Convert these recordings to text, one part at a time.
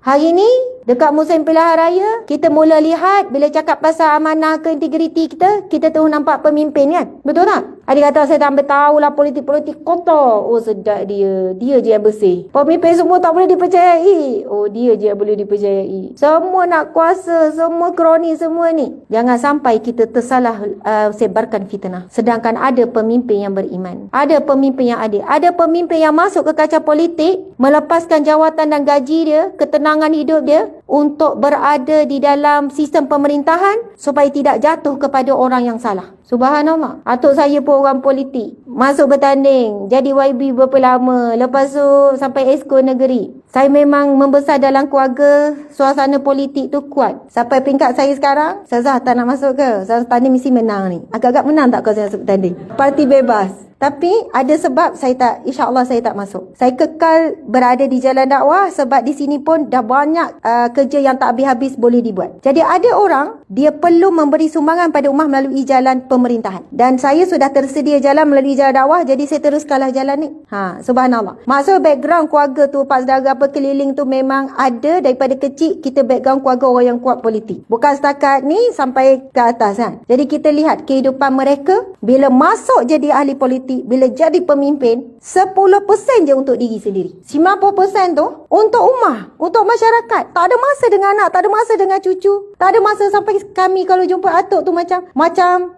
Hari ni dekat musim pilihan raya, kita mula lihat bila cakap pasal amanah ke integriti kita terus nampak pemimpin kan? Betul tak? Ada kata saya tak ambil tahu lah politik-politik kotor. Oh sedap dia. Dia je yang bersih. Pemimpin semua tak boleh dipercayai. Oh dia je yang boleh dipercayai. Semua nak kuasa, semua kroni semua ni. Jangan sampai kita tersalah sebarkan fitnah. Sedangkan ada pemimpin yang beriman. Ada pemimpin yang adil. Ada pemimpin yang masuk ke kancah politik, melepaskan jawatan dan gaji dia, ketenangan hidup dia untuk berada di dalam sistem pemerintahan supaya tidak jatuh kepada orang yang salah. Subhanallah. Atuk saya pun orang politik. Masuk bertanding. Jadi YB berapa lama. Lepas tu sampai Esko negeri. Saya memang membesar dalam keluarga suasana politik tu kuat. Sampai peringkat saya sekarang, Ustazah tak nak masuk ke? Ustazah tanding mesti menang ni. Agak-agak menang tak kalau saya masuk bertanding? Parti bebas. Tapi ada sebab insya-Allah saya tak masuk. Saya kekal berada di jalan dakwah sebab di sini pun dah banyak kerja yang tak habis-habis boleh dibuat. Jadi ada orang, dia perlu memberi sumbangan pada ummah melalui jalan pemerintahan. Dan saya sudah tersedia jalan melalui jalan dakwah, jadi saya teruskanlah jalan ni. Subhanallah. Maksud background keluarga tu, pak saudara apa keliling tu memang ada daripada kecil kita background keluarga orang yang kuat politik. Bukan setakat ni sampai ke atas kan. Jadi kita lihat kehidupan mereka bila masuk jadi ahli politik, bila jadi pemimpin, 10% je untuk diri sendiri. 90% tu untuk ummah, untuk masyarakat. Tak ada masa dengan anak, tak ada masa dengan cucu. Tak ada masa sampai kami kalau jumpa atuk tu macam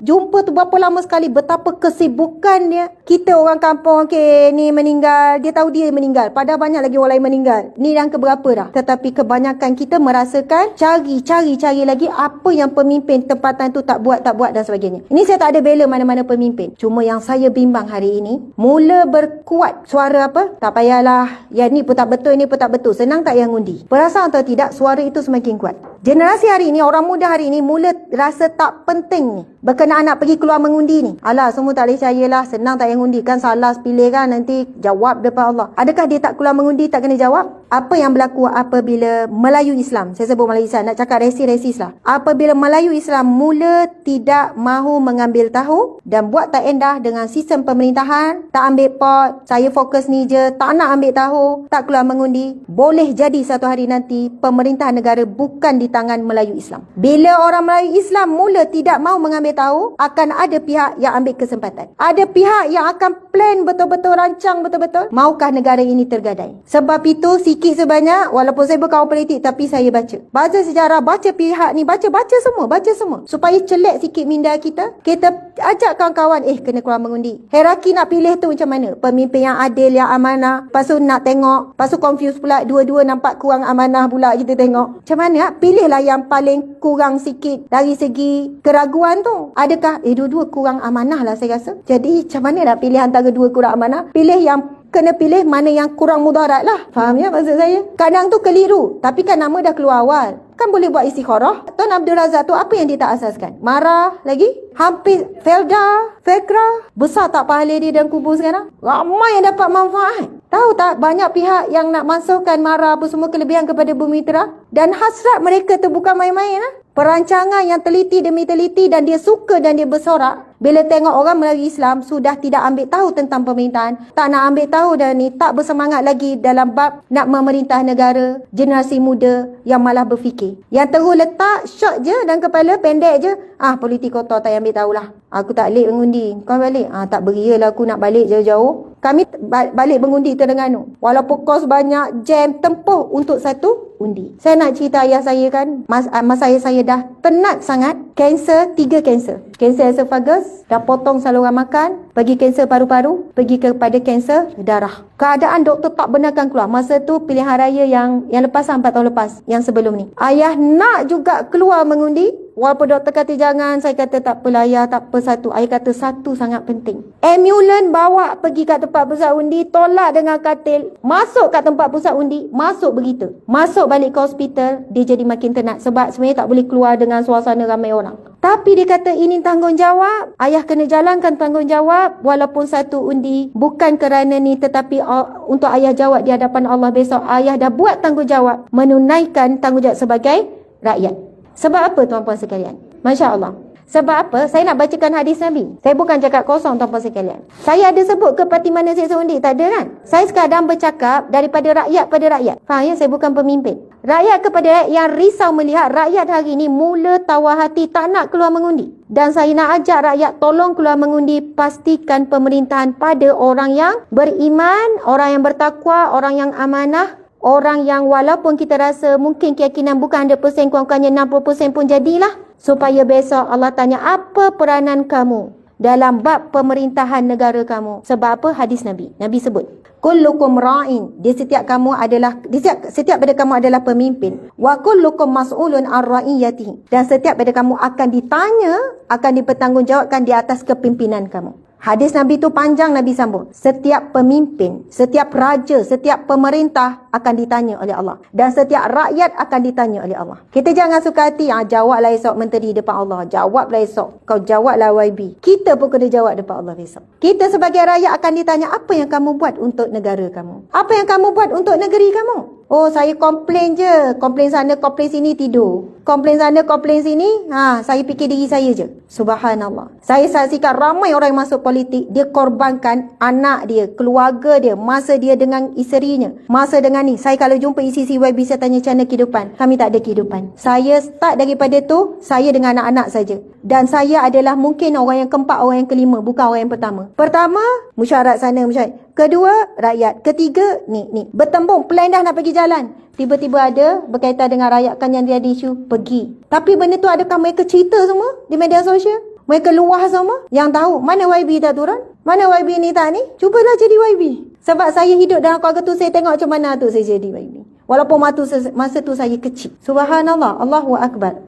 jumpa tu berapa lama sekali, betapa kesibukan dia. Kita orang kampung, ni meninggal, dia tahu dia meninggal. Padahal banyak lagi orang lain meninggal. Ni yang keberapa dah. Tetapi kebanyakan kita merasakan cari lagi apa yang pemimpin tempatan tu tak buat dan sebagainya. Ini saya tak ada bela mana-mana pemimpin. Cuma yang saya bimbang hari ini, mula berkuat suara apa? Tak payahlah, yang ni pun tak betul, ini pun tak betul. Senang tak yang undi? Perasan atau tidak, suara itu semakin kuat. Generasi hari ini, orang muda hari ini mula rasa tak penting ni berkenaan nak pergi keluar mengundi ni. Alah, semua tak boleh percayalah, senang tak yang undi kan, salah pilih kan, nanti jawab depan Allah. Adakah dia tak keluar mengundi, tak kena jawab? Apa yang berlaku apabila Melayu Islam, saya sebut Melayu Islam, nak cakap resis lah. Apabila Melayu Islam mula tidak mahu mengambil tahu dan buat tak endah dengan sistem pemerintahan, tak ambil pot, saya fokus ni je, tak nak ambil tahu, tak keluar mengundi, boleh jadi satu hari nanti pemerintahan negara bukan di tangan Melayu Islam. Bila orang Melayu Islam mula tidak mahu mengambil tahu, akan ada pihak yang ambil kesempatan. Ada pihak yang akan plan betul-betul, rancang betul-betul, maukah negara ini tergadai. Sebab itu sikit sebanyak, walaupun saya berkawan politik, tapi saya baca sejarah, baca pihak ni, baca semua supaya celek sikit minda kita ajak kawan-kawan, kena keluar mengundi. Hierarki nak pilih tu macam mana? Pemimpin yang adil, yang amanah. Lepas tu nak tengok, lepas tu confuse pula, dua-dua nampak kurang amanah pula kita tengok. Macam mana? Pilihlah yang paling kurang sikit dari segi keraguan tu. Adakah dua-dua kurang amanah lah saya rasa. Jadi macam mana nak pilih antara dua kurang amanah? Pilih yang kena pilih mana yang kurang mudarat lah. Faham ya maksud saya? Kadang tu keliru, tapi kan nama dah keluar awal. Kan boleh buat istikharah. Tuan Abdul Razak tu apa yang dia tak asaskan? Marah lagi? Hampir Felda, Fekra, besar tak pahala dia dalam kubur sekarang? Ramai yang dapat manfaat. Tahu tak, banyak pihak yang nak masukkan Marah apa semua kelebihan kepada Bumi Mitra. Dan hasrat mereka tu bukan main-main lah. Perancangan yang teliti demi teliti, dan dia suka dan dia bersorak bila tengok orang Melayu Islam sudah tidak ambil tahu tentang pemerintahan, tak nak ambil tahu dan ni tak bersemangat lagi dalam bab nak memerintah negara. Generasi muda yang malah berfikir, yang terus letak shot je dan kepala pendek je, politik kotor, tak ambil tahulah. Aku tak balik mengundi. Kau balik? Tak beriyalah aku nak balik jauh-jauh. Kami balik mengundi Terengganu. Walaupun kos banyak, jam, tempoh untuk satu undi. Saya nak cerita ayah saya kan, masa ayah saya dah penat sangat, kanser, 3 kanser. Kanser esophagus, dah potong saluran makan, pergi kanser paru-paru, pergi kepada kanser darah. Keadaan doktor tak benarkan keluar. Masa tu pilihan raya yang lepas 4 tahun lepas, yang sebelum ni. Ayah nak juga keluar mengundi, walaupun doktor kata jangan, saya kata tak apalah ayah, tak apa satu. Ayah kata satu sangat penting. Ambulans bawa pergi kat tempat pusat undi, tolak dengan katil, masuk kat tempat pusat undi, masuk begitu. Masuk balik ke hospital, dia jadi makin tenat sebab sebenarnya tak boleh keluar dengan suasana ramai orang. Tapi dia kata ini tanggungjawab, ayah kena jalankan tanggungjawab walaupun satu undi. Bukan kerana ni, tetapi untuk ayah jawab di hadapan Allah besok. Ayah dah buat tanggungjawab, menunaikan tanggungjawab sebagai rakyat. Sebab apa tuan-puan sekalian? Masya Allah. Sebab apa? Saya nak bacakan hadis Nabi. Saya bukan cakap kosong tuan-puan sekalian. Saya ada sebut ke parti mana saya serondik? Tak ada kan? Saya sekadar bercakap daripada rakyat pada rakyat. Faham ya? Saya bukan pemimpin. Rakyat kepada rakyat yang risau melihat rakyat hari ini mula tawar hati tak nak keluar mengundi. Dan saya nak ajak rakyat tolong keluar mengundi, pastikan pemerintahan pada orang yang beriman, orang yang bertakwa, orang yang amanah, orang yang walaupun kita rasa mungkin keyakinan bukan 100%, kurang-kurangnya 60% pun jadilah. Supaya besok Allah tanya apa peranan kamu dalam bab pemerintahan negara kamu. Sebab apa? Hadis Nabi. Nabi sebut, kullukum ra'in. Setiap pada kamu adalah pemimpin. Wa kullukum mas'ulun ar ra'iyatihi. Dan setiap pada kamu akan ditanya, akan dipertanggungjawabkan di atas kepimpinan kamu. Hadis Nabi tu panjang, Nabi sambung. Setiap pemimpin, setiap raja, setiap pemerintah akan ditanya oleh Allah. Dan setiap rakyat akan ditanya oleh Allah. Kita jangan suka hati, jawablah esok menteri depan Allah. Jawablah esok. Kau jawablah YB. Kita pun kena jawab depan Allah besok. Kita sebagai rakyat akan ditanya, apa yang kamu buat untuk negara kamu? Apa yang kamu buat untuk negeri kamu? Oh, saya komplain je. Komplain sana, komplain sini, tidur. Komplain sana, komplain sini, saya fikir diri saya je. Subhanallah. Saya saksikan ramai orang yang masuk politik, dia korbankan anak dia, keluarga dia, masa dia dengan isterinya, masa dengan ni. Saya kalau jumpa isi YB, saya tanya macam mana kehidupan. Kami tak ada kehidupan. Saya start daripada tu, saya dengan anak-anak saja. Dan saya adalah mungkin orang yang keempat, orang yang kelima, bukan orang yang pertama. Pertama, mesyuarat sana, mesyuarat. Kedua, rakyat. Ketiga, ni. Bertembung, plan dah nak pergi jalan. Tiba-tiba ada berkaitan dengan rakyat kan yang dia ada isu, pergi. Tapi benda tu adakah mereka cerita semua di media sosial? Mereka luah semua? Yang tahu, mana YB tak turun? Mana YB ni tak ni? Cubalah jadi YB. Sebab saya hidup dalam keluarga tu, saya tengok macam mana tu saya jadi YB. Walaupun masa tu saya kecil. Subhanallah, Allahu Akbar.